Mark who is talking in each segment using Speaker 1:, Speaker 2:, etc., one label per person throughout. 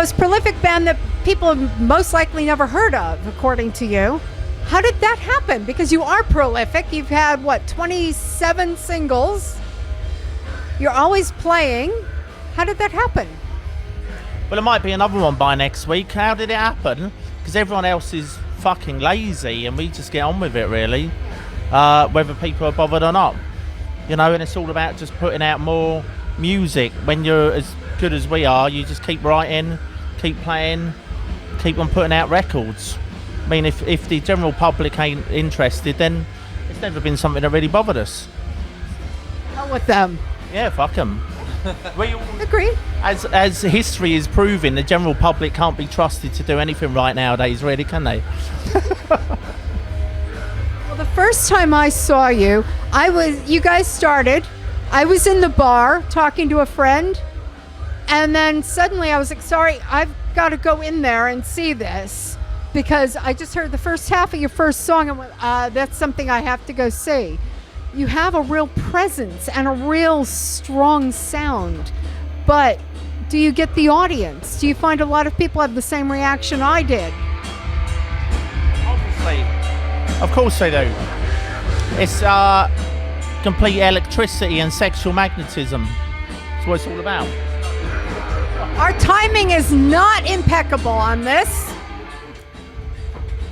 Speaker 1: most prolific band that people have most likely never heard of, according to you. How did that happen? Because you are prolific. You've had, 27 singles. You're always playing. How did that happen?
Speaker 2: Well, it might be another one by next week. How did it happen? Because everyone else is fucking lazy and we just get on with it, really. Whether people are bothered or not. And it's all about just putting out more music. When you're as good as we are, you just keep writing, keep playing, keep on putting out records. I mean, if the general public ain't interested, then it's never been something that really bothered us.
Speaker 1: Hell with them.
Speaker 2: Yeah, fuck them. We all
Speaker 1: agree.
Speaker 2: As history is proving, the general public can't be trusted to do anything right nowadays, really, can they?
Speaker 1: Well, the first time I saw you, you guys started, I was in the bar talking to a friend, and then suddenly I was like, sorry, I've got to go in there and see this, because I just heard the first half of your first song and went, that's something I have to go see. You have a real presence and a real strong sound, but do you get the audience? Do you find a lot of people have the same reaction I did?
Speaker 2: Obviously. Of course they do. It's complete electricity and sexual magnetism. That's what it's all about.
Speaker 1: Our timing is not impeccable on this.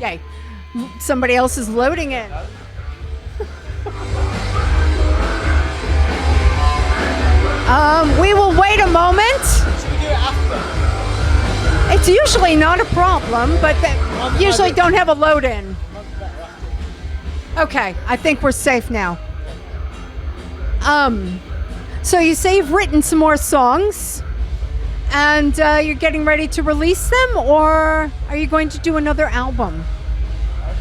Speaker 1: Yay. Somebody else is loading in. We will wait a moment.
Speaker 3: Should we do it after?
Speaker 1: It's usually not a problem, but usually don't have a load in. Okay, I think we're safe now. So you say you've written some more songs, and you're getting ready to release them, or are you going to do another album?
Speaker 3: I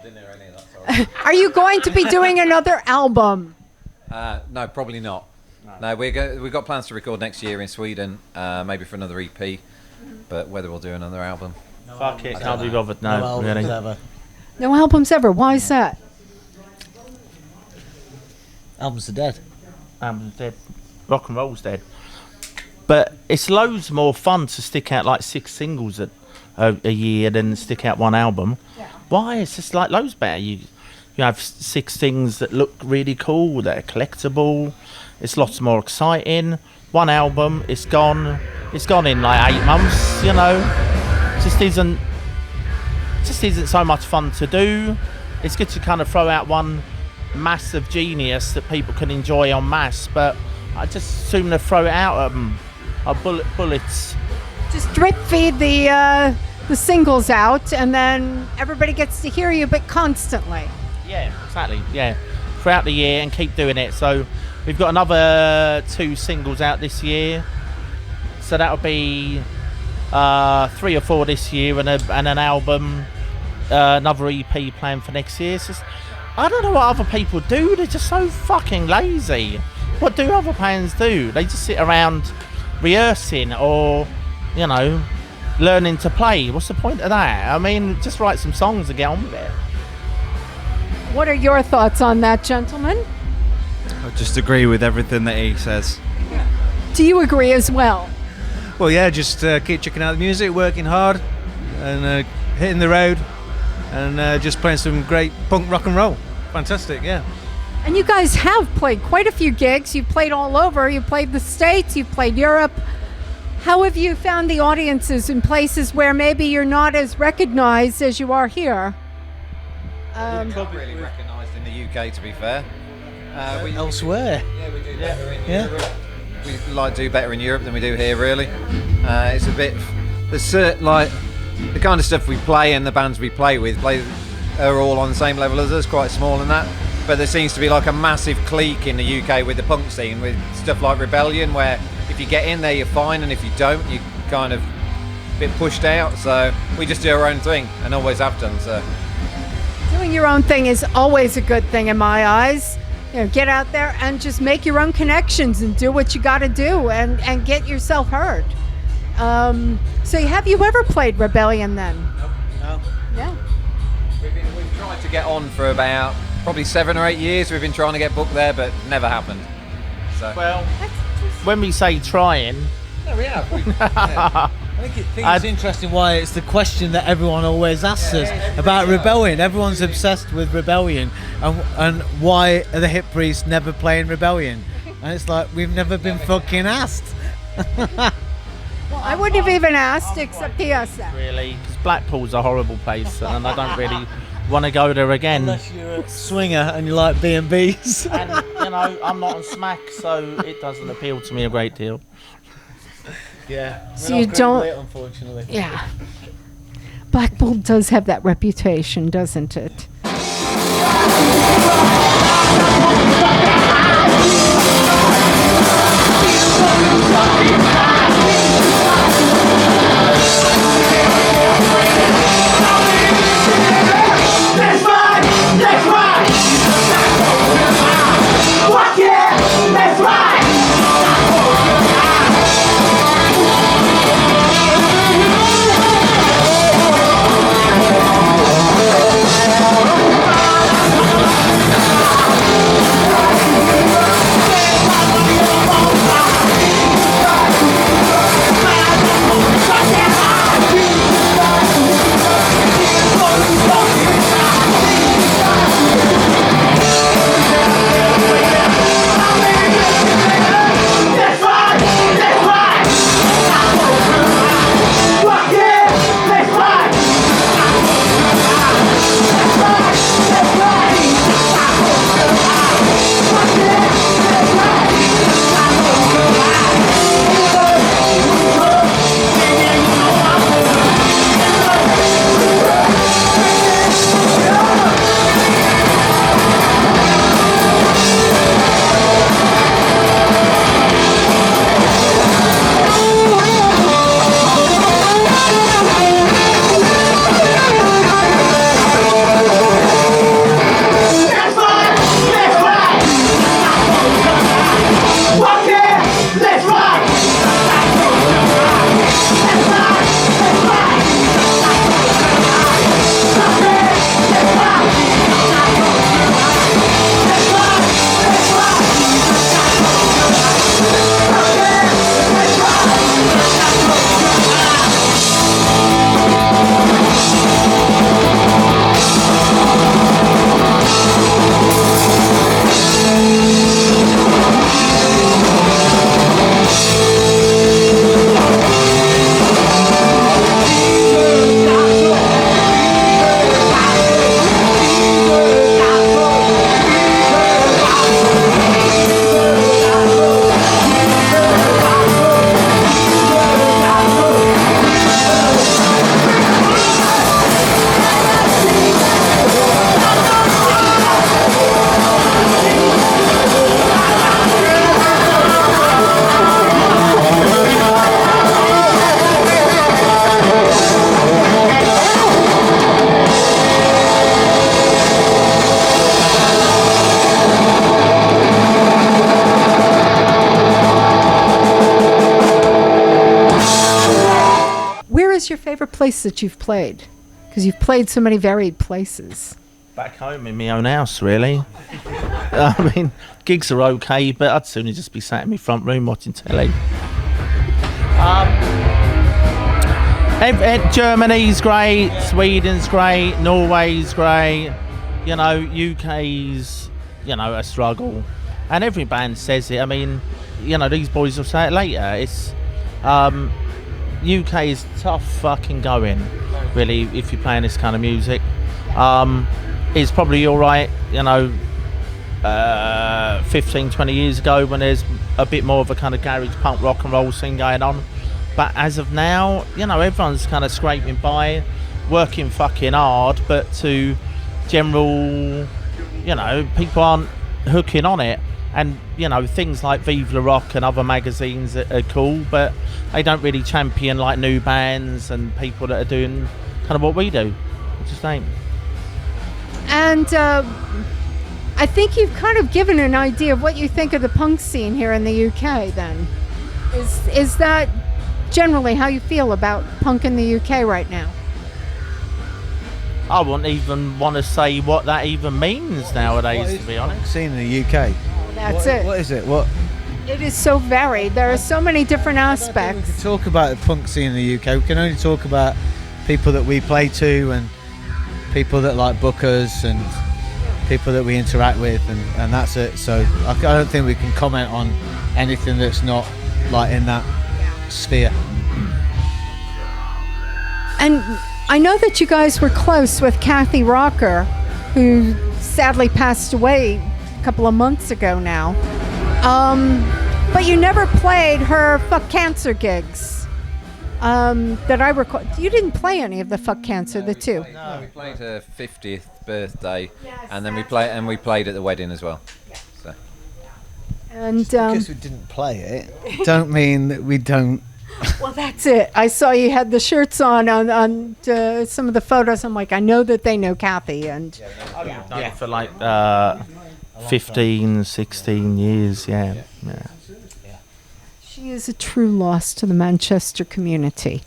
Speaker 3: didn't hear any of that, sorry.
Speaker 1: Are you going to be doing another album?
Speaker 3: No, probably not. No, we've got plans to record next year in Sweden, maybe for another EP, but whether we'll do another album.
Speaker 2: Fuck it, can't be bothered. No, really.
Speaker 4: Ever.
Speaker 1: No albums ever. Why is that?
Speaker 4: Albums are dead.
Speaker 2: Album's dead. Rock and roll's dead. But it's loads more fun to stick out like 6 singles a year than stick out one album.
Speaker 1: Yeah.
Speaker 2: Why? It's just like loads better. You have 6 things that look really cool, that are collectible. It's lots more exciting. One album, it's gone. It's gone in like 8 months. It just isn't so much fun to do. It's good to kind of throw out one massive genius that people can enjoy en masse, but I just sooner throw it out at them. Bullets.
Speaker 1: Just drip feed the singles out, and then everybody gets to hear you, but constantly.
Speaker 2: Yeah, exactly. Yeah, throughout the year and keep doing it. So we've got another 2 singles out this year. So that'll be 3 or 4 this year, and an album, another EP planned for next year. It's just, I don't know what other people do. They're just so fucking lazy. What do other bands do? They just sit around rehearsing or, learning to play. What's the point of that? I mean, just write some songs and get on with it.
Speaker 1: What are your thoughts on that, gentlemen?
Speaker 5: I just agree with everything that he says.
Speaker 1: Do you agree as well?
Speaker 5: Well, yeah, just keep checking out the music, working hard, and hitting the road, and just playing some great punk rock and roll. Fantastic, yeah.
Speaker 1: And you guys have played quite a few gigs. You've played all over. You've played the States. You've played Europe. How have you found the audiences in places where maybe you're not as recognized as you are here?
Speaker 3: We're not really recognised in the UK, to be fair.
Speaker 4: Elsewhere.
Speaker 3: Yeah, we do better in Europe. We like do better in Europe than we do here, really. It's a bit. There's like the kind of stuff we play and the bands we play are all on the same level as us, quite small and that. But there seems to be like a massive clique in the UK with the punk scene, with stuff like Rebellion, where if you get in there, you're fine, and if you don't, you're kind of a bit pushed out. So we just do our own thing, and always have done. So
Speaker 1: doing your own thing is always a good thing in my eyes. Get out there and just make your own connections and do what you got to do and get yourself heard. So have you ever played Rebellion then?
Speaker 3: No.
Speaker 1: Yeah.
Speaker 3: We've tried to get on for about probably 7 or 8 years. We've been trying to get booked there, but never happened. So.
Speaker 2: Well, when we say trying,
Speaker 4: Yeah, we have. I think it's interesting why it's the question that everyone always asks us about rebellion. Everyone's obsessed with rebellion, and why are the hip priests never playing rebellion? And it's like, we've never been fucking asked.
Speaker 1: Well, I wouldn't have even asked except he asked that.
Speaker 2: Really, because Blackpool's a horrible place, and I don't really want to go there again.
Speaker 4: Unless you're a swinger and you like B&Bs.
Speaker 2: And you know, I'm not on smack, so it doesn't appeal to me a great deal.
Speaker 4: Yeah.
Speaker 1: So you don't.
Speaker 4: Unfortunately.
Speaker 1: Yeah. Blackpool does have that reputation, doesn't it?
Speaker 6: That's right! That's right! Fuck yeah! That's right! That's right! That's right! Fuck yeah! That's right! That's right! That's right! Fuck yeah! That's right! That's right! That's right! Fuck yeah! That's right! That's right! That's right! Fuck yeah! That's right! That's right! That's right! Fuck yeah! That's
Speaker 1: Where is your favorite place that you've played? Because you've played so many varied places.
Speaker 2: Back home in my own house, really. I mean, gigs are okay, but I'd sooner just be sat in my front room watching telly. Germany's great, Sweden's great, Norway's great. You know, UK's, you know, a struggle. And every band says it. I mean, you know, these boys will say it later. It's UK is tough fucking going, really, if you're playing this kind of music. It's probably alright, you know, 15, 20 years ago when there's a bit more of a kind of garage punk rock and roll scene going on. But as of now, you know, everyone's kind of scraping by, working fucking hard, but to general, you know, people aren't hooking on it. And, you know, things like Vive La Rock and other magazines are cool, but they don't really champion like new bands and people that are doing kind of what we do. It's a shame.
Speaker 1: And I think you've kind of given an idea of what you think of the punk scene here in the UK then. Is that generally how you feel about punk in the UK right now?
Speaker 2: I wouldn't even want to say what that even means nowadays, to be honest.
Speaker 4: Scene in the UK.
Speaker 1: That's it.
Speaker 4: What is it? What?
Speaker 1: It is so varied. There are so many different
Speaker 4: We
Speaker 1: aspects.
Speaker 4: can talk about the punk scene in the UK. We can only talk about people that we play to and people that like book us and people that we interact with, and that's it. So I don't think we can comment on anything that's not like in that sphere.
Speaker 1: And I know that you guys were close with Cathy Rocker, who sadly passed away a couple of months ago now. But you never played her Fuck Cancer gigs. That I recall. You didn't play any of the Fuck Cancer, the two.
Speaker 3: No, we played her 50th birthday, and then we played at the wedding as well. So.
Speaker 1: And
Speaker 4: Because we didn't play it, don't mean that we don't.
Speaker 1: well, that's it. I saw you had the shirts on some of the photos. I'm like, I know that they know Cathy, and
Speaker 2: Done it for like 15, 16 years. Yeah.
Speaker 1: she is a true loss to the Manchester community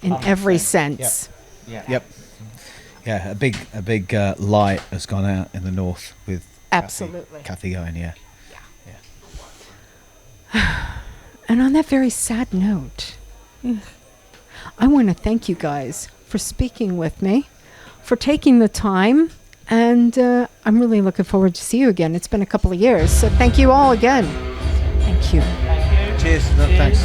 Speaker 1: in every sense.
Speaker 4: Yep. Yeah, a big light has gone out in the north with
Speaker 1: Absolutely.
Speaker 4: Cathy going. Yeah.
Speaker 1: And on that very sad note, I want to thank you guys for speaking with me, for taking the time, and I'm really looking forward to see you again. It's been a couple of years, so thank you all again. Thank you.
Speaker 4: Cheers. No, thanks.